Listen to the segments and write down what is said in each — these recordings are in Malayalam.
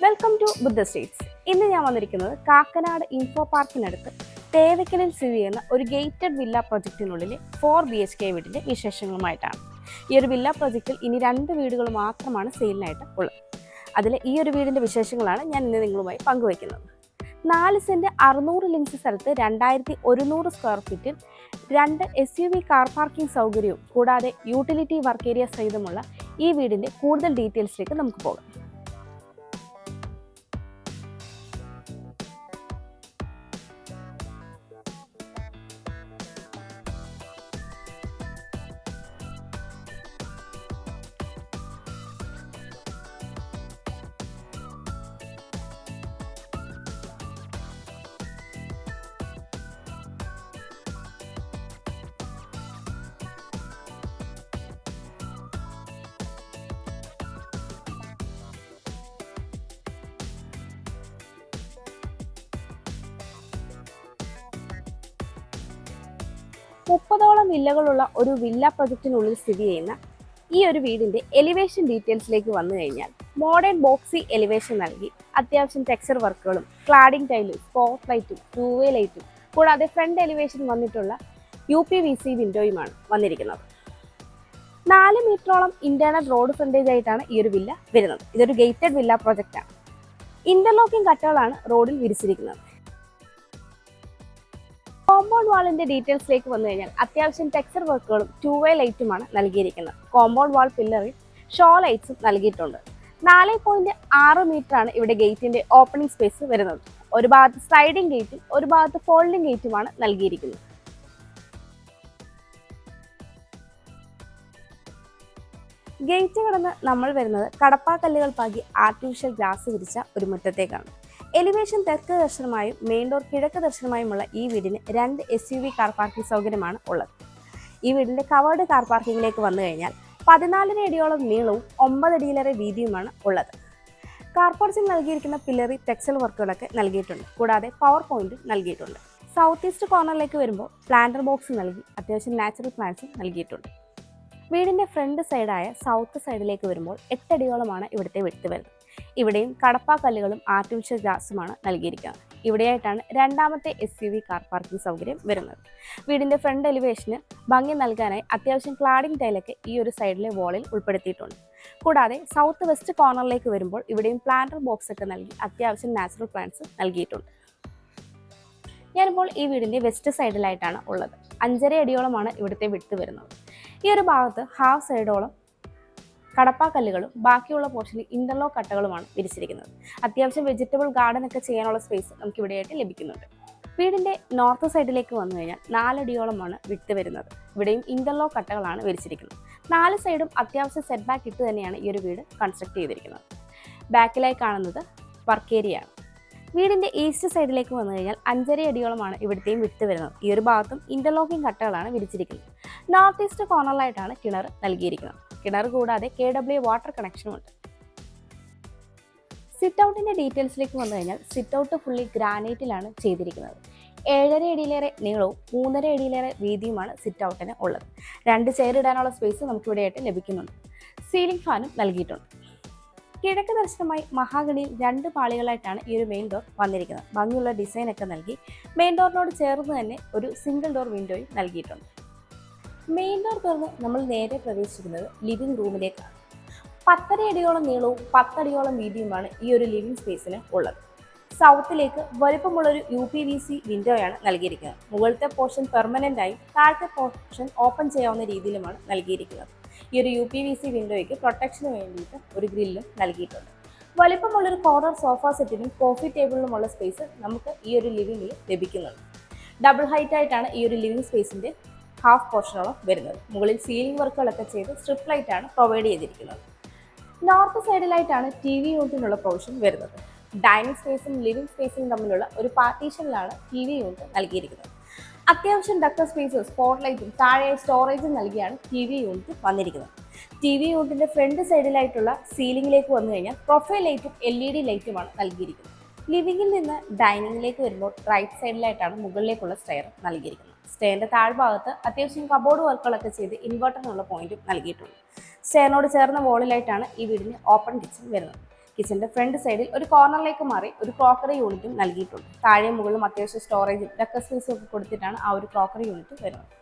Welcome to Buddha States. ഇന്ന് ഞാൻ വന്നിരിക്കുന്നത് കാക്കനാട് ഇൻഫോ പാർക്കിനടുത്ത് തേവയ്ക്കലിൽ സ്ഥിതി ചെയ്യുന്ന ഒരു ഗേറ്റഡ് വില്ല പ്രൊജക്റ്റിനുള്ളിലെ 4 BHK വീടിന്റെ വിശേഷങ്ങളുമായിട്ടാണ്. ഈ ഒരു വില്ല പ്രൊജക്റ്റിൽ ഇനി 2 വീടുകൾ മാത്രമാണ് സെയിലിനായിട്ട് ഉള്ളത്. അതിൽ ഈ ഒരു വീടിന്റെ വിശേഷങ്ങളാണ് ഞാൻ ഇന്ന് നിങ്ങളുമായി പങ്കുവയ്ക്കുന്നത്. 4 സെന്റ് 600 ലിങ്സ് സ്ഥലത്ത് 2100 സ്ക്വയർ ഫീറ്റിൽ 2 SUV കാർ പാർക്കിംഗ് സൗകര്യവും കൂടാതെ യൂട്ടിലിറ്റി വർക്ക് ഏരിയ സഹിതമുള്ള ഈ വീടിന്റെ കൂടുതൽ ഡീറ്റെയിൽസിലേക്ക് നമുക്ക് പോകാം. മുപ്പതോളം വില്ലകളുള്ള ഒരു വില്ല പ്രൊജക്റ്റിനുള്ളിൽ സ്ഥിതി ചെയ്യുന്ന ഈ ഒരു വീടിന്റെ എലിവേഷൻ ഡീറ്റെയിൽസിലേക്ക് വന്നു കഴിഞ്ഞാൽ മോഡേൺ ബോക്സി എലിവേഷൻ നൽകി അത്യാവശ്യം ടെക്സ്ചർ വർക്കുകളും ക്ലാഡിംഗ് ടൈലും സ്പോട്ട് ലൈറ്റും 2-way ലൈറ്റും കൂടാതെ ഫ്രണ്ട് എലിവേഷൻ വന്നിട്ടുള്ള UPVC വിൻഡോയുമാണ് വന്നിരിക്കുന്നത്. 4 മീറ്ററോളം ഇന്റേണൽ റോഡ് ഫ്രണ്ടേജ് ആയിട്ടാണ് ഈ ഒരു വില്ല വരുന്നത്. ഇതൊരു ഗേറ്റഡ് വില്ല പ്രൊജക്റ്റാണ്. ഇന്റർലോക്കിംഗ് കട്ടകളാണ് റോഡിൽ വിരിച്ചിരിക്കുന്നത്. കോമ്പൗണ്ട് വാളിന്റെ ഡീറ്റെയിൽസിലേക്ക് വന്നു കഴിഞ്ഞാൽ അത്യാവശ്യം ടെക്സ്ചർ വർക്കുകളും 2-way ലൈറ്റുമാണ് നൽകിയിരിക്കുന്നത്. കോമ്പൗണ്ട് വാൾ പില്ലറിൽ ഷോ ലൈറ്റ്സും നൽകിയിട്ടുണ്ട്. 4.6 മീറ്ററാണ് ഇവിടെ ഗേറ്റിന്റെ ഓപ്പണിംഗ് സ്പേസ് വരുന്നത്. ഒരു ഭാഗത്ത് സ്ലൈഡിംഗ് ഗേറ്റും ഒരു ഭാഗത്ത് ഫോൾഡിംഗ് ഗേറ്റുമാണ് നൽകിയിരിക്കുന്നത്. ഗേറ്റ് കടന്ന് നമ്മൾ വരുന്നത് കടപ്പാക്കല്ലുകൾ പാകി ആർട്ടിഫിഷ്യൽ ഗ്ലാസ് വിരിച്ച ഒരു മുറ്റത്തേക്കാണ്. എലിവേഷൻ തെക്ക് ദർശനമായും മെയിൻ ഡോർ കിഴക്ക് ദർശനമായുമുള്ള ഈ വീടിന് 2 SUV കാർ പാർക്കിംഗ് സൗകര്യമാണ് ഉള്ളത്. ഈ വീടിന്റെ കവേർഡ് കാർ പാർക്കിങ്ങിലേക്ക് വന്നു കഴിഞ്ഞാൽ 14 അടിയോളം നീളവും 9 അടിയിലേറെ വീതിയുമാണ് ഉള്ളത്. കാർ പോർച്ചിൽ നൽകിയിരിക്കുന്ന പില്ലറി ടെക്സ്റ്റൈൽ വർക്കുകളൊക്കെ നൽകിയിട്ടുണ്ട്. കൂടാതെ പവർ പോയിന്റ് നൽകിയിട്ടുണ്ട്. സൗത്ത് ഈസ്റ്റ് കോർണറിലേക്ക് വരുമ്പോൾ പ്ലാന്റർ ബോക്സ് നൽകി അത്യാവശ്യം നാച്ചുറൽ പ്ലാന്റ്സും നൽകിയിട്ടുണ്ട്. വീടിന്റെ ഫ്രണ്ട് സൈഡായ സൗത്ത് സൈഡിലേക്ക് വരുമ്പോൾ 8 അടിയോളമാണ് ഇവിടുത്തെ വിഡ്ത് വരുന്നത്. ഇവിടെയും കടപ്പാക്കല്ലുകളും ആർട്ടിഫിഷ്യൽ ഗ്ലാസുമാണ് നൽകിയിരിക്കുന്നത്. ഇവിടെയായിട്ടാണ് രണ്ടാമത്തെ SUV കാർ പാർക്കിംഗ് സൗകര്യം വരുന്നത്. വീടിന്റെ ഫ്രണ്ട് എലിവേഷന് ഭംഗി നൽകാനായി അത്യാവശ്യം ക്ലാഡിംഗ് ടൈലൊക്കെ ഈ ഒരു സൈഡിലെ വാളിൽ ഉൾപ്പെടുത്തിയിട്ടുണ്ട്. കൂടാതെ സൗത്ത് വെസ്റ്റ് കോർണറിലേക്ക് വരുമ്പോൾ ഇവിടെയും പ്ലാന്റർ ബോക്സ് ഒക്കെ നൽകി അത്യാവശ്യം നാച്ചുറൽ പ്ലാന്റ്സ് നൽകിയിട്ടുണ്ട്. ഞാനിപ്പോൾ ഈ വീടിന്റെ വെസ്റ്റ് സൈഡിലായിട്ടാണ് ഉള്ളത്. 5.5 അടിയോളമാണ് ഇവിടുത്തെ വിഡ്ത് വരുന്നത്. ഈ ഒരു ഭാഗത്ത് ഹാഫ് സൈഡോളം കടപ്പാക്കല്ലുകളും ബാക്കിയുള്ള പോർഷനിൽ ഇന്റർലോക്ക് കട്ടകളുമാണ് വിരിച്ചിരിക്കുന്നത്. അത്യാവശ്യം വെജിറ്റബിൾ ഗാർഡൻ ഒക്കെ ചെയ്യാനുള്ള സ്പേസ് നമുക്ക് ഇവിടെയായിട്ട് ലഭിക്കുന്നുണ്ട്. വീടിന്റെ നോർത്ത് സൈഡിലേക്ക് വന്നു കഴിഞ്ഞാൽ 4 അടിയോളമാണ് വിഡ്ത് വരുന്നത്. ഇവിടെയും ഇന്റർലോക്ക് കട്ടകളാണ് വിരിച്ചിരിക്കുന്നത്. 4 സൈഡും അത്യാവശ്യം സെറ്റ് ബാക്ക് ഇട്ട് തന്നെയാണ് ഈ ഒരു വീട് കൺസ്ട്രക്ട് ചെയ്തിരിക്കുന്നത്. ബാക്കിലായി കാണുന്നത് വർക്ക് ഏരിയ ആണ്. വീടിന്റെ ഈസ്റ്റ് സൈഡിലേക്ക് വന്നു കഴിഞ്ഞാൽ 5.5 അടിയോളമാണ് ഇവിടുത്തെയും വിഡ്ത് വരുന്നത്. ഈ ഒരു ഭാഗത്തും ഇന്റർലോക്കിംഗ് കട്ടകളാണ് വിരിച്ചിരിക്കുന്നത്. നോർത്ത് ഈസ്റ്റ് കോർണറിലായിട്ടാണ് കിണർ നൽകിയിരിക്കുന്നത്. കിണർ കൂടാതെ KW വാട്ടർ കണക്ഷനും ഉണ്ട്. സിറ്റ് ഔട്ടിന്റെ ഡീറ്റെയിൽസിലേക്ക് വന്നു കഴിഞ്ഞാൽ സിറ്റ് ഔട്ട് ഫുള്ളി ഗ്രാനൈറ്റിലാണ് ചെയ്തിരിക്കുന്നത്. 7.5 അടിയിലേറെ നീളവും 3.5 അടിയിലേറെ വീതിയുമാണ് സിറ്റ് ഔട്ടിന് ഉള്ളത്. 2 ചെയർ ഇടാനുള്ള സ്പേസ് നമുക്ക് ഇവിടെയായിട്ട് ലഭിക്കുന്നുണ്ട്. സീലിംഗ് ഫാനും നൽകിയിട്ടുണ്ട്. കിഴക്ക് ദർശനമായി മഹാഗണിയിൽ 2 പാളികളായിട്ടാണ് ഈ ഒരു മെയിൻ ഡോർ വന്നിരിക്കുന്നത്. ഭംഗിയുള്ള ഡിസൈൻ ഒക്കെ നൽകി മെയിൻ ഡോറിനോട് ചേർന്ന് തന്നെ ഒരു സിംഗിൾ ഡോർ വിൻഡോയും നൽകിയിട്ടുണ്ട്. മെയിൻ ഡോർ തുറന്ന് നമ്മൾ നേരെ പ്രവേശിക്കുന്നത് ലിവിംഗ് റൂമിലേക്കാണ്. 10.5 അടിയോളം നീളവും 10 അടിയോളം വീതിയുമാണ് ഈ ഒരു ലിവിംഗ് സ്പേസിന് ഉള്ളത്. സൗത്തിലേക്ക് വലുപ്പമുള്ളൊരു UPVC വിൻഡോയാണ് നൽകിയിരിക്കുന്നത്. മുകളിലത്തെ പോർഷൻ പെർമനൻ്റ് ആയും താഴത്തെ പോർഷൻ ഓപ്പൺ ചെയ്യാവുന്ന രീതിയിലുമാണ് നൽകിയിരിക്കുന്നത്. ഈ ഒരു UPVC വിൻഡോയ്ക്ക് പ്രൊട്ടക്ഷന് വേണ്ടിയിട്ട് ഒരു ഗ്രില്ലും നൽകിയിട്ടുണ്ട്. വലിപ്പമുള്ളൊരു കോർണർ സോഫ സെറ്റിനും കോഫി ടേബിളിനുമുള്ള സ്പേസ് നമുക്ക് ഈ ഒരു ലിവിംഗിൽ ലഭിക്കുന്നുണ്ട്. ഡബിൾ ഹൈറ്റ് ആയിട്ടാണ് ഈ ഒരു ലിവിംഗ് സ്പേസിന്റെ ഹാഫ് പോർഷനോളം വരുന്നത്. മുകളിൽ സീലിംഗ് വർക്കുകളൊക്കെ ചെയ്ത് സ്ട്രിപ്പ് ലൈറ്റ് ആണ് പ്രൊവൈഡ് ചെയ്തിരിക്കുന്നത്. നോർത്ത് സൈഡിലായിട്ടാണ് TV യൂണിറ്റിനുള്ള പ്രൊവിഷൻ വരുന്നത്. ഡൈനിങ് സ്പേസും ലിവിംഗ് സ്പേസും തമ്മിലുള്ള ഒരു പാർട്ടീഷനിലാണ് TV യൂണിറ്റ് നൽകിയിരിക്കുന്നത്. അത്യാവശ്യം ഡക്ടർ സ്പേസും സ്പോട്ട് ലൈറ്റും താഴെ സ്റ്റോറേജും നൽകിയാണ് TV യൂണിറ്റ് വന്നിരിക്കുന്നത്. TV യൂണിറ്റിന്റെ ഫ്രണ്ട് സൈഡിലായിട്ടുള്ള സീലിംഗിലേക്ക് വന്നു കഴിഞ്ഞാൽ പ്രൊഫൈൽ ലൈറ്റും LED ലൈറ്റുമാണ് നൽകിയിരിക്കുന്നത്. ലിവിംഗിൽ നിന്ന് ഡൈനിങ്ങിലേക്ക് വരുമ്പോൾ റൈറ്റ് സൈഡിലായിട്ടാണ് മുകളിലേക്കുള്ള സ്റ്റെയർ നൽകിയിരിക്കുന്നത്. സ്റ്റെയറിന്റെ താഴ്ഭാഗത്ത് അത്യാവശ്യം കബോർഡ് വർക്കുകളൊക്കെ ചെയ്ത് ഇൻവെർട്ടറിനുള്ള പോയിന്റും നൽകിയിട്ടുണ്ട്. സ്റ്റെയറിനോട് ചേർന്ന വോളിലായിട്ടാണ് ഈ വീടിന് ഓപ്പൺ കിച്ചൺ വരുന്നത്. കിച്ചന്റെ ഫ്രണ്ട് സൈഡിൽ ഒരു കോർണറിലേക്ക് മാറി ഒരു ക്രോക്കറി യൂണിറ്റും നൽകിയിട്ടുണ്ട്. താഴെ മുകളിലും അത്യാവശ്യം സ്റ്റോറേജും ഡെക്കർ സ്പേസും ഒക്കെ കൊടുത്തിട്ടാണ് ആ ഒരു ക്രോക്കറി യൂണിറ്റ് വരുന്നത്.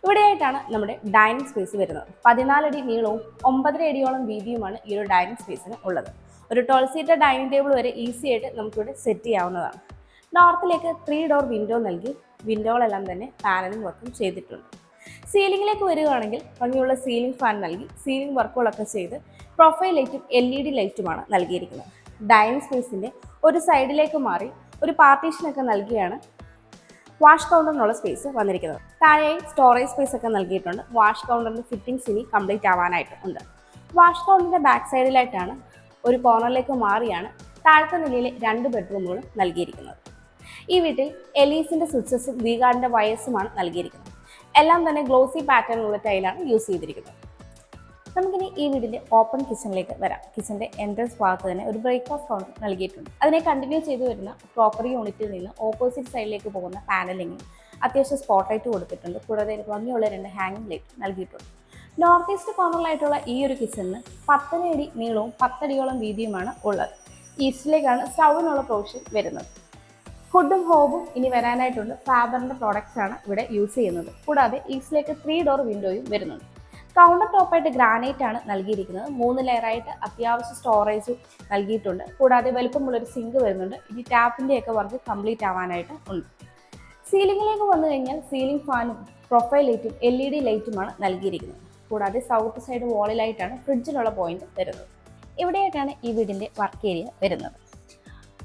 ഇവിടെയായിട്ടാണ് നമ്മുടെ ഡൈനിങ് സ്പേസ് വരുന്നത്. 14 അടി നീളവും 9.5 അടിയോളം വീതിയുമാണ് ഈ ഒരു ഡൈനിങ് സ്പേസിന് ഉള്ളത്. ഒരു 12 സീറ്റർ ഡൈനിങ് ടേബിൾ വരെ ഈസി ആയിട്ട് നമുക്കിവിടെ സെറ്റ് ചെയ്യാവുന്നതാണ്. നോർത്തിലേക്ക് 3 ഡോർ വിൻഡോ നൽകി വിൻഡോകളെല്ലാം തന്നെ പാനലിംഗ് വർക്കും ചെയ്തിട്ടുണ്ട്. സീലിംഗിലേക്ക് വരികയാണെങ്കിൽ ഭംഗിയുള്ള സീലിംഗ് ഫാൻ നൽകി സീലിംഗ് വർക്കുകളൊക്കെ ചെയ്ത് പ്രൊഫൈൽ ലൈറ്റും LED ലൈറ്റുമാണ് നൽകിയിരിക്കുന്നത്. ഡൈനിങ് സ്പേസിൻ്റെ ഒരു സൈഡിലേക്ക് മാറി ഒരു പാർട്ടീഷനൊക്കെ നൽകിയാണ് വാഷ് കൗണ്ടറിനുള്ള സ്പേസ് വന്നിരിക്കുന്നത്. താഴെ സ്റ്റോറേജ് സ്പേസ് ഒക്കെ നൽകിയിട്ടുണ്ട്. വാഷ് കൗണ്ടറിൻ്റെ ഫിറ്റിംഗ്സ് ഇനി കംപ്ലീറ്റ് ആവാനായിട്ട് ഉണ്ട്. വാഷ് കൗണ്ടറിൻ്റെ ബാക്ക് സൈഡിലായിട്ടാണ് ഒരു കോർണറിലേക്ക് മാറിയാണ് താഴത്തെ നിലയിലെ 2 ബെഡ്റൂമുകളും നൽകിയിരിക്കുന്നത്. ഈ വീട്ടിൽ എലീസിൻ്റെ സ്വിച്ചസും വീഗാർഡിൻ്റെ വയേഴ്സുമാണ് നൽകിയിരിക്കുന്നത്. എല്ലാം തന്നെ ഗ്ലോസി പാറ്റേണുള്ള ടൈലാണ് യൂസ് ചെയ്തിരിക്കുന്നത്. നമുക്കിനി ഈ വീടിൻ്റെ ഓപ്പൺ കിച്ചണിലേക്ക് വരാം. കിച്ചൻ്റെ എൻട്രൻസ് ഭാഗത്ത് തന്നെ ഒരു ബ്രേക്ക്ഫാസ്റ്റ് കൗണ്ടർ നൽകിയിട്ടുണ്ട്. അതിനെ കണ്ടിന്യൂ ചെയ്തു വരുന്ന ക്രോക്കറി യൂണിറ്റിൽ നിന്ന് ഓപ്പോസിറ്റ് സൈഡിലേക്ക് പോകുന്ന പാനലിംഗിൽ അത്യാവശ്യം സ്പോട്ട് ലൈറ്റ് കൊടുത്തിട്ടുണ്ട്. കൂടാതെ ഭംഗിയുള്ള 2 ഹാങ്ങിങ് ലൈറ്റ് നൽകിയിട്ടുണ്ട്. നോർത്ത് ഈസ്റ്റ് കോർണറിലായിട്ടുള്ള ഈ ഒരു കിച്ചണിന് 10 അടി നീളവും 10 അടിയോളം വീതിയുമാണ് ഉള്ളത്. ഈസ്റ്റിലേക്കാണ് സ്റ്റൗവിനുള്ള പ്രൊവിഷൻ വരുന്നത്. ഹുഡും ഹോബും ഇനി വരാനായിട്ടുണ്ട്. ഫാബറിൻ്റെ പ്രോഡക്റ്റ്സ് ആണ് ഇവിടെ യൂസ് ചെയ്യുന്നത്. കൂടാതെ ഈസ്റ്റിലേക്ക് 3 ഡോർ വിൻഡോയും വരുന്നുണ്ട്. കൗണ്ടർ ടോപ്പായിട്ട് ഗ്രാനൈറ്റ് ആണ് നൽകിയിരിക്കുന്നത്. 3 ലെയറായിട്ട് അത്യാവശ്യം സ്റ്റോറേജും നൽകിയിട്ടുണ്ട്. കൂടാതെ വലുപ്പമുള്ളൊരു സിങ്ക് വരുന്നുണ്ട്. ഇനി ടാപ്പിൻ്റെയൊക്കെ വർക്ക് കംപ്ലീറ്റ് ആവാനായിട്ട് ഉണ്ട്. സീലിംഗിലേക്ക് വന്നു കഴിഞ്ഞാൽ സീലിംഗ് ഫാനും പ്രൊഫൈൽ ലൈറ്റും LED ലൈറ്റുമാണ് നൽകിയിരിക്കുന്നത്. കൂടാതെ സൗത്ത് സൈഡ് വാളിലായിട്ടാണ് ഫ്രിഡ്ജിനുള്ള പോയിന്റ് വരുന്നത്. ഇവിടെയായിട്ടാണ് ഈ വീടിൻ്റെ വർക്ക് ഏരിയ വരുന്നത്.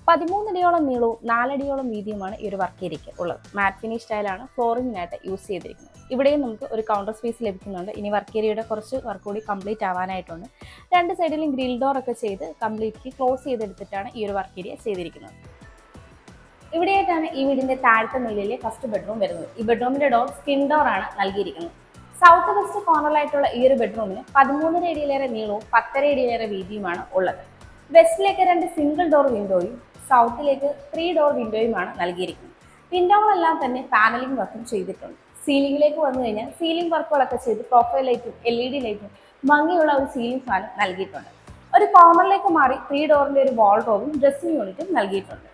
13 അടിയോളം നീളവും 4 അടിയോളം വീതിയുമാണ് ഈ ഒരു വർക്ക് ഏരിയയ്ക്ക് ഉള്ളത്. മാറ്റ് ഫിനിഷ് സ്റ്റൈലാണ് ഫ്ലോറിങ്ങിനായിട്ട് യൂസ് ചെയ്തിരിക്കുന്നത്. ഇവിടെയും നമുക്ക് ഒരു കൗണ്ടർ സ്പേസ് ലഭിക്കുന്നുണ്ട്. ഇനി വർക്ക് ഏരിയയുടെ കുറച്ച് വർക്ക് കൂടി കംപ്ലീറ്റ് ആവാനായിട്ടുണ്ട്. 2 സൈഡിലും ഗ്രിൽ ഡോർ ഒക്കെ ചെയ്ത് കംപ്ലീറ്റ്ലി ക്ലോസ് ചെയ്തെടുത്തിട്ടാണ് ഈ ഒരു വർക്ക് ഏരിയ ചെയ്തിരിക്കുന്നത്. ഇവിടെയായിട്ടാണ് ഈ വീടിൻ്റെ താഴത്തെ നിലയിലെ ഫസ്റ്റ് ബെഡ്റൂം വരുന്നത്. ഈ ബെഡ്റൂമിൻ്റെ ഡോർ സ്കിൻ ഡോർ ആണ് നൽകിയിരിക്കുന്നത്. സൗത്ത് വെസ്റ്റ് കോർണറിലായിട്ടുള്ള ഈ ഒരു ബെഡ്റൂമിന് 13 അടിയിലേറെ നീളവും 10 അടിയിലേറെ വീതിയുമാണ് ഉള്ളത്. വെസ്റ്റിലേക്ക് 2 സിംഗിൾ ഡോർ വിൻഡോയും സൗത്തിലേക്ക് 3 ഡോർ വിൻഡോയുമാണ് നൽകിയിരിക്കുന്നത്. വിൻഡോകളെല്ലാം തന്നെ പാനലിംഗ് വർക്കും ചെയ്തിട്ടുണ്ട്. സീലിംഗിലേക്ക് വന്നു കഴിഞ്ഞാൽ സീലിംഗ് വർക്കുകളൊക്കെ ചെയ്ത് പ്രൊഫൈൽ ലൈറ്റും LED ലൈറ്റും ഭംഗിയുള്ള ഒരു സീലിംഗ് ഫാനും നൽകിയിട്ടുണ്ട്. ഒരു കോർണറിലേക്ക് മാറി 3 ഡോറിൻ്റെ ഒരു വാൾഡ്രോബും ഡ്രസ്സിംഗ് യൂണിറ്റും നൽകിയിട്ടുണ്ട്.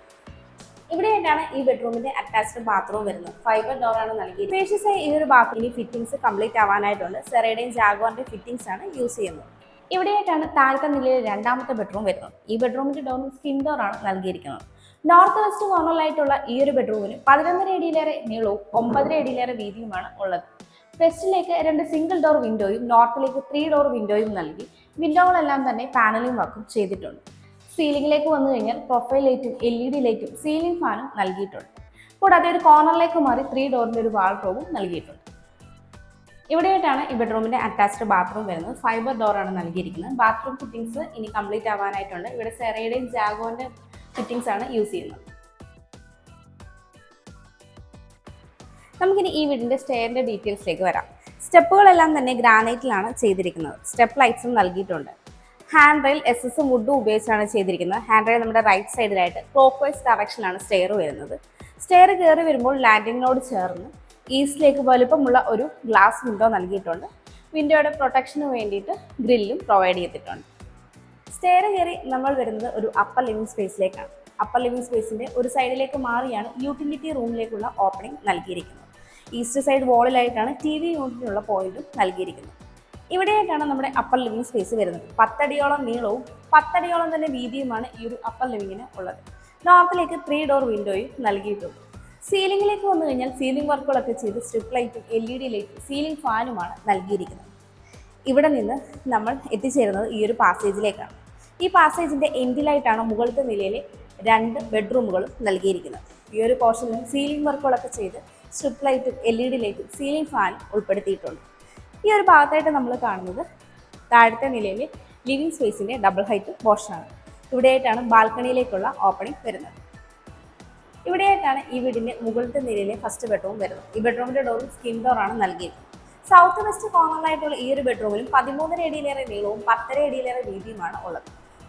ഇവിടെയായിട്ടാണ് ഈ ബെഡ്റൂമിന്റെ അറ്റാച്ച്ഡ് ബാത്റൂം വരുന്നത്. ഫൈബർ ഡോർ ആണ് നൽകിയത്. സ്പേഷ്യസ് ആയി ഈ ഒരു ബാത്റൂമിന് ഫിറ്റിംഗ്സ് കംപ്ലീറ്റ് ആവാനായിട്ടുണ്ട്. സെറയുടെയും ജാഗ്വാറിന്റെയും ഫിറ്റിംഗ്സ് ആണ് യൂസ് ചെയ്യുന്നത്. ഇവിടെയായിട്ടാണ് താഴത്തെ നിലയിലെ 2ാമത്തെ ബെഡ്റൂം വരുന്നത്. ഈ ബെഡ്റൂമിന്റെ ഡോറിന് സ്കിൻ ഡോർ ആണ് നൽകിയിരിക്കുന്നത്. നോർത്ത് വെസ്റ്റ് കോർണറിലായിട്ടുള്ള ഈ ഒരു ബെഡ്റൂമിന് 11 അടിയിലേറെ നീളവും 9 അടിയിലേറെ വീതിയുമാണ് ഉള്ളത്. വെസ്റ്റിലേക്ക് 2 സിംഗിൾ ഡോർ വിൻഡോയും നോർത്തിലേക്ക് 3 ഡോർ വിൻഡോയും നൽകി വിൻഡോകളെല്ലാം തന്നെ പാനലിംഗ് വർക്കും ചെയ്തിട്ടുണ്ട്. സീലിംഗിലേക്ക് വന്നു കഴിഞ്ഞാൽ പ്രൊഫൈൽ ലൈറ്റും LED ലൈറ്റും സീലിംഗ് ഫാനും നൽകിയിട്ടുണ്ട്. കൂടാതെ ഒരു കോർണറിലേക്ക് മാറി 3 ഡോറിൻ്റെ ഒരു വാൾഡ്രോബും നൽകിയിട്ടുണ്ട്. ഇവിടെയായിട്ടാണ് ഈ ബെഡ്റൂമിന്റെ അറ്റാച്ച്ഡ് ബാത്റൂം വരുന്നത്. ഫൈബർ ഡോർ ആണ് നൽകിയിരിക്കുന്നത്. ബാത്റൂം ഫിറ്റിംഗ്സ് ഇനി കംപ്ലീറ്റ് ആവാനായിട്ടുണ്ട്. ഇവിടെ സെറയുടെയും ജാഗോന്റെ ഫിറ്റിംഗ്സ് ആണ് യൂസ് ചെയ്യുന്നത്. നമുക്കിനി ഈ വീടിന്റെ സ്റ്റെയറിന്റെ ഡീറ്റെയിൽസിലേക്ക് വരാം. സ്റ്റെപ്പുകളെല്ലാം തന്നെ ഗ്രാനൈറ്റിലാണ് ചെയ്തിരിക്കുന്നത്. സ്റ്റെപ്പ് ലൈറ്റ്സും നൽകിയിട്ടുണ്ട്. ഹാൻഡ് റെയിൽ SS വുഡും ഉപയോഗിച്ചാണ് ചെയ്തിരിക്കുന്നത്. ഹാൻഡ് റെയിൽ നമ്മുടെ റൈറ്റ് സൈഡിലായിട്ട് ക്ലോക്ക് വൈസ് ഡയറക്ഷനിലാണ് സ്റ്റെയർ വരുന്നത്. സ്റ്റെയർ കയറി വരുമ്പോൾ ലാൻഡിങ്ങിനോട് ചേർന്ന് ഈസ്റ്റിലേക്ക് വലുപ്പമുള്ള ഒരു ഗ്ലാസ് വിൻഡോ നൽകിയിട്ടുണ്ട്. വിൻഡോയുടെ പ്രൊട്ടക്ഷന് വേണ്ടിയിട്ട് ഗ്രില്ലും പ്രൊവൈഡ് ചെയ്തിട്ടുണ്ട്. സ്റ്റെയർ കയറി നമ്മൾ വരുന്നത് ഒരു അപ്പർ ലിവിംഗ് സ്പേസിലേക്കാണ്. അപ്പർ ലിവിംഗ് സ്പേസിൻ്റെ ഒരു സൈഡിലേക്ക് മാറിയാണ് യൂട്ടിലിറ്റി റൂമിലേക്കുള്ള ഓപ്പണിംഗ് നൽകിയിരിക്കുന്നത്. ഈസ്റ്റ് സൈഡ് വാളിലായിട്ടാണ് TV യൂണിറ്റിനുള്ള പോയിന്റും നൽകിയിരിക്കുന്നത്. ഇവിടെയായിട്ടാണ് നമ്മുടെ അപ്പർ ലിവിംഗ് സ്പേസ് വരുന്നത്. 10 അടിയോളം നീളവും 10 അടിയോളം തന്നെ വീതിയുമാണ് ഈ ഒരു അപ്പർ ലിവിങ്ങിന് ഉള്ളത്. നോർത്തിലേക്ക് 3 ഡോർ വിൻഡോയും നൽകിയിട്ടുണ്ട്. സീലിംഗിലേക്ക് വന്നു കഴിഞ്ഞാൽ സീലിംഗ് വർക്കുകളൊക്കെ ചെയ്ത് സ്ട്രിപ്പ് ലൈറ്റും LED ലൈറ്റും സീലിംഗ് ഫാനുമാണ് നൽകിയിരിക്കുന്നത്. ഇവിടെ നിന്ന് നമ്മൾ എത്തിച്ചേരുന്നത് ഈ ഒരു പാസേജിലേക്കാണ്. ഈ പാസേജിൻ്റെ എൻഡിലായിട്ടാണ് മുകളിലത്തെ നിലയിലെ 2 ബെഡ്റൂമുകളും നൽകിയിരിക്കുന്നത്. ഈ ഒരു പോർഷനിൽ സീലിംഗ് വർക്കുകളൊക്കെ ചെയ്ത് സ്ട്രിപ്പ് ലൈറ്റും LED ലൈറ്റും സീലിംഗ് ഫാനും ഉൾപ്പെടുത്തിയിട്ടുണ്ട്. ഈ ഒരു ഭാഗത്തായിട്ട് നമ്മൾ കാണുന്നത് താഴത്തെ നിലയിലെ ലിവിംഗ് സ്പേസിൻ്റെ ഡബിൾ ഹൈറ്റ് പോർഷനാണ്. ഇവിടെയായിട്ടാണ് ബാൽക്കണിയിലേക്കുള്ള ഓപ്പണിംഗ് വരുന്നത്. ഇവിടെയായിട്ടാണ് ഈ വീടിൻ്റെ മുകളിലത്തെ നിലയിലെ ഫസ്റ്റ് ബെഡ്റൂം വരുന്നത്. ഈ ബെഡ്റൂമിൻ്റെ ഡോറും സ്കിൻ ഡോറാണ് നൽകിയത്. സൗത്ത് വെസ്റ്റ് കോർണറിലായിട്ടുള്ള ഈ ഒരു ബെഡ്റൂമിലും 13 അടിയിലേറെ നീളവും 10 അടിയിലേറെ വീതിയുമാണ് ഉള്ളത്.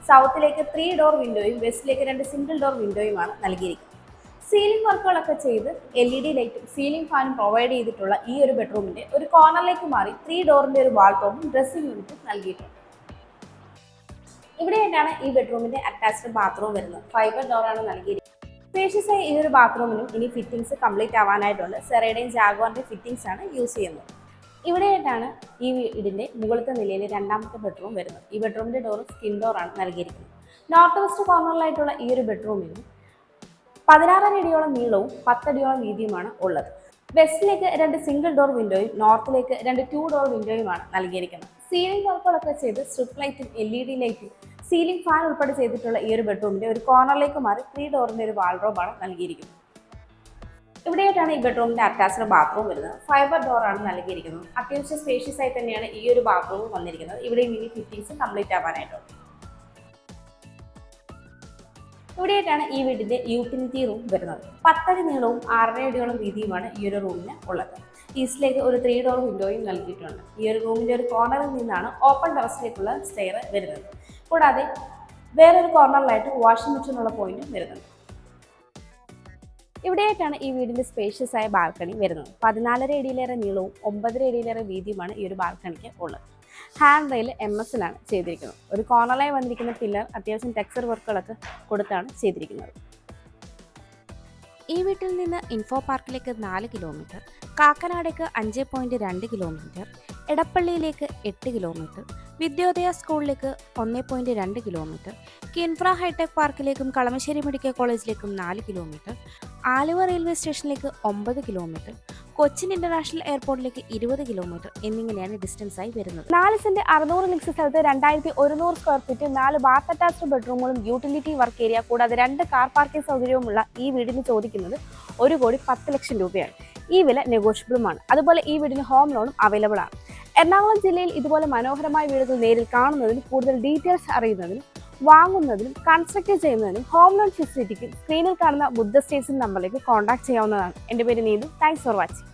സൗത്തിലേക്ക് 3 ഡോർ വിൻഡോയും വെസ്റ്റിലേക്ക് 2 സിംഗിൾ ഡോർ വിൻഡോയുമാണ് നൽകിയിരിക്കുന്നത്. സീലിംഗ് വർക്കുകളൊക്കെ ചെയ്ത് LED ലൈറ്റും സീലിംഗ് ഫാനും പ്രൊവൈഡ് ചെയ്തിട്ടുള്ള ഈ ഒരു ബെഡ്റൂമിൻ്റെ ഒരു കോർണറിലേക്ക് മാറി 3 ഡോറിൻ്റെ ഒരു വാൾഡ്രോബും ഡ്രസ്സിംഗ് യൂണിറ്റും നൽകിയിട്ടുണ്ട്. ഇവിടെയായിട്ടാണ് ഈ ബെഡ്റൂമിന്റെ അറ്റാച്ച്ഡ് ബാത്റൂം വരുന്നത്. ഫൈബർ ഡോറാണ് നൽകിയിരിക്കുന്നത്. സ്പേഷ്യസ് ആയി ഈ ഒരു ബാത്റൂമിനും ഇനി ഫിറ്റിംഗ്സ് കംപ്ലീറ്റ് ആവാനായിട്ടുണ്ട്. സെറയുടെയും ജാഗ്വാറിന്റെ ഫിറ്റിംഗ്സ് ആണ് യൂസ് ചെയ്യുന്നത്. ഇവിടെയായിട്ടാണ് ഈ വീടിന്റെ മുകളിലത്തെ നിലയിലെ രണ്ടാമത്തെ ബെഡ്റൂം വരുന്നത്. ഈ ബെഡ്റൂമിന്റെ ഡോർ സ്കിൻ ഡോറാണ് നൽകിയിരിക്കുന്നത്. നോർത്ത് വെസ്റ്റ് കോർണറിലായിട്ടുള്ള ഈ ഒരു ബെഡ്റൂമിന് 16 അടിയോളം നീളവും 10 അടിയോളം വീതിയുമാണ് ഉള്ളത്. വെസ്റ്റിലേക്ക് 2 സിംഗിൾ ഡോർ വിൻഡോയും നോർത്തിലേക്ക് 2 2 ഡോർ വിൻഡോയുമാണ് നൽകിയിരിക്കുന്നത്. സീലിംഗ് വർക്കുകളൊക്കെ ചെയ്ത് സ്ട്രിപ്പ് ലൈറ്റും LED ലൈറ്റും സീലിംഗ് ഫാൻ ഉൾപ്പെടെ ചെയ്തിട്ടുള്ള ഈ ഒരു ബെഡ്റൂമിന്റെ ഒരു കോർണറിലേക്ക് മാറി 3 ഡോറിന്റെ ഒരു വാൾഡ്രോബാണ് നൽകിയിരിക്കുന്നത്. ഇവിടെയായിട്ടാണ് ഈ ബെഡ്റൂമിന്റെ അറ്റാച്ച്ഡ് ബാത്റൂം വരുന്നത്. ഫൈബർ ഡോറാണ് നൽകിയിരിക്കുന്നത്. അത്യാവശ്യം സ്പേഷ്യസ് ആയി തന്നെയാണ് ഈ ഒരു ബാത്റൂം വന്നിരിക്കുന്നത്. ഇവിടെ മിനി ഫിറ്റിംഗ്സ് കംപ്ലീറ്റ് ആവാനായിട്ടുണ്ട്. ഇവിടെയായിട്ടാണ് ഈ വീടിന്റെ യൂട്ടിലിറ്റി റൂം വരുന്നത്. 10 അടി നീളവും 6.5 അടിയോളം വീതിയുമാണ് ഈ ഒരു റൂമിന് ഉള്ളത്. ഈസ്റ്റിലേക്ക് ഒരു 3 ഡോർ വിൻഡോയും നൽകിയിട്ടുണ്ട്. ഈ ഒരു റൂമിന്റെ ഒരു കോർണറിൽ നിന്നാണ് ഓപ്പൺ ടെറസിലേക്കുള്ള സ്റ്റെയർ വരുന്നത്. കൂടാതെ വേറൊരു കോർണറിലായിട്ട് വാഷിംഗ് മെഷീനുള്ള പോയിന്റും വരുന്നുണ്ട്. ഇവിടെയായിട്ടാണ് ഈ വീടിന്റെ സ്പേഷ്യസ് ആയ ബാൽക്കണി വരുന്നത്. 14.5 അടിയിലേറെ നീളവും 9.5 അടിയിലേറെ വീതിയുമാണ് ഈ ഒരു ബാൽക്കണിക്ക് ഉള്ളത്. ഹാൻഡ് റെയിൽ MS-ലാണ് ചെയ്തിരിക്കുന്നത്. ഒരു കോർണറായി വന്നിരിക്കുന്ന പില്ലർ അത്യാവശ്യം ടെക്സ്ചർ വർക്കുകളൊക്കെ കൊടുത്താണ് ചെയ്തിരിക്കുന്നത്. ഈ വീട്ടിൽ നിന്ന് ഇൻഫോ പാർക്കിലേക്ക് 4 കിലോമീറ്റർ, കാക്കനാടേക്ക് 5.2 കിലോമീറ്റർ, എടപ്പള്ളിയിലേക്ക് 8 കിലോമീറ്റർ, വിദ്യോദയ സ്കൂളിലേക്ക് 1.2 കിലോമീറ്റർ, കിൻഫ്ര ഹൈടെക് പാർക്കിലേക്കും കളമശ്ശേരി മെഡിക്കൽ കോളേജിലേക്കും 4 കിലോമീറ്റർ, ആലുവ റെയിൽവേ സ്റ്റേഷനിലേക്ക് 9 കിലോമീറ്റർ, കൊച്ചിൻ ഇന്റർനാഷണൽ എയർപോർട്ടിലേക്ക് 20 കിലോമീറ്റർ എന്നിങ്ങനെയാണ് ഡിസ്റ്റൻസ് ആയി വരുന്നത്. 4 സെന്റ് 600 ലിക്സ് സ്ഥലത്ത് 2100 സ്ക്വയർ ഫീറ്റ്, 4 ബാത്ത് അറ്റാച്ച്ഡ് ബെഡ്റൂമുകളും യൂട്ടിലിറ്റി വർക്ക് ഏരിയ കൂടാതെ 2 കാർ പാർക്കിംഗ് സൗകര്യവുമുള്ള ഈ വീടിന് ചോദിക്കുന്നത് 1,10,00,000 രൂപയാണ്. ഈ വില നെഗോഷ്യബിളുമാണ്. അതുപോലെ ഈ വീടിന് ഹോം ലോണും അവൈലബിൾ ആണ്. എറണാകുളം ജില്ലയിൽ ഇതുപോലെ മനോഹരമായ വീടുകൾ നേരിൽ കാണുന്നതിനും കൂടുതൽ ഡീറ്റെയിൽസ് അറിയുന്നതിനും വാങ്ങുന്നതിനും കൺസ്ട്രക്ട് ചെയ്യുന്നതിനും ഹോം ലോൺ ഫെസിലിറ്റിക്കും സ്ക്രീനിൽ കാണുന്ന ബുദ്ധ സ്റ്റേറ്റ്സ് നമ്പറിലേക്ക് കോൺടാക്ട് ചെയ്യാവുന്നതാണ്. എൻ്റെ പേര് നീതു. Thanks for watching.